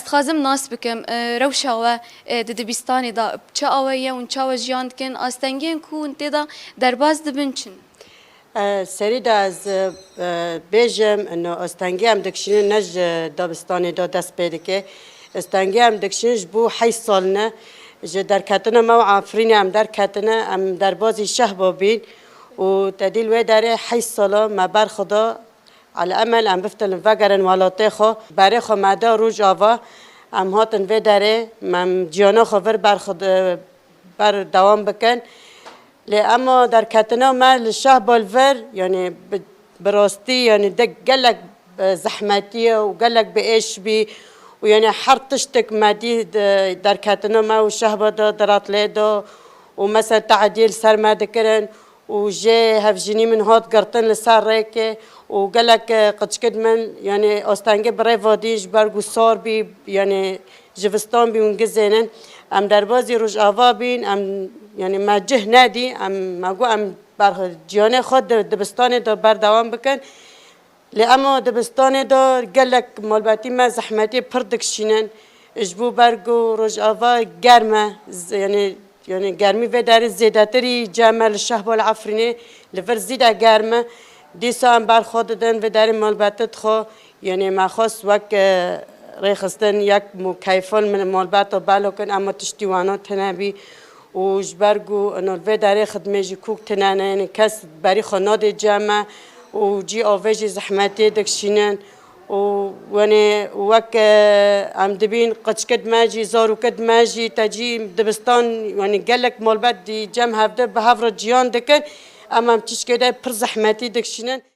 خازم ناس بکم روشا و دبستانی دا چه آویه و چه آوجیان کن آستنگین کون تدا درباز دبنچن. سری دا از بیجم انه استنگی هم دکشین نج دبستانی دا دست پیدا که استنگی هم دکشینش بو 8 سال نه جه در کتنه ما عفرینی هم در کتنه هم در بازی شهبا بین و تدیل و داره 8 ساله ما بر خدا على امل ام بفتن وگرن والاته خو برای خو مدا روز آوا ام هاتن و داره مم جیانا خو بر دوام بکن لی اما در کتنا ما لشه بالور یعنی براستی یعنی دک گلک زحمتیه و گلک بهش بی و یعنی هر تشتک مادی در کتنا ما و شهبا درات لیدا و مثلا تعدیل سر ما دکرن و جه هفجینی من هات قرطن لسر ریکه و قالك قد من يعني أستانجي بري فاديج برجو صار بي يعني جفستان بي ونجزينن أم دربازي روج آوابين أم يعني ما جه نادي أم ما جو أم بر جيانه خود دبستان دا بردوام بكن لأما دبستان دا قالك مالباتي ما زحمتي بردك شينن إجبو برجو روج آوا جرمة يعني جرمي في دار الزيداتري جمال الشهب والعفريني لفر زيدا جرمة دیسان بر خوددن و در مالباتت خو یعنی ما خواست وقت ریخستن یک مکیفل من مالبات و بالو کن اما تشتیوانات تنبی و جبرگو انو و در خدمه کوک تنانه یعنی کس بری خاناد جمع و جی آویج زحمتی دکشینن و یعنی وقت ام دبین قچکد ماجی زارو کد ماجی تجی دبستان یعنی گلک مالبات دی جمع هفته به هفر جیان دکن اما تشکیده پر زحمتی دکشینن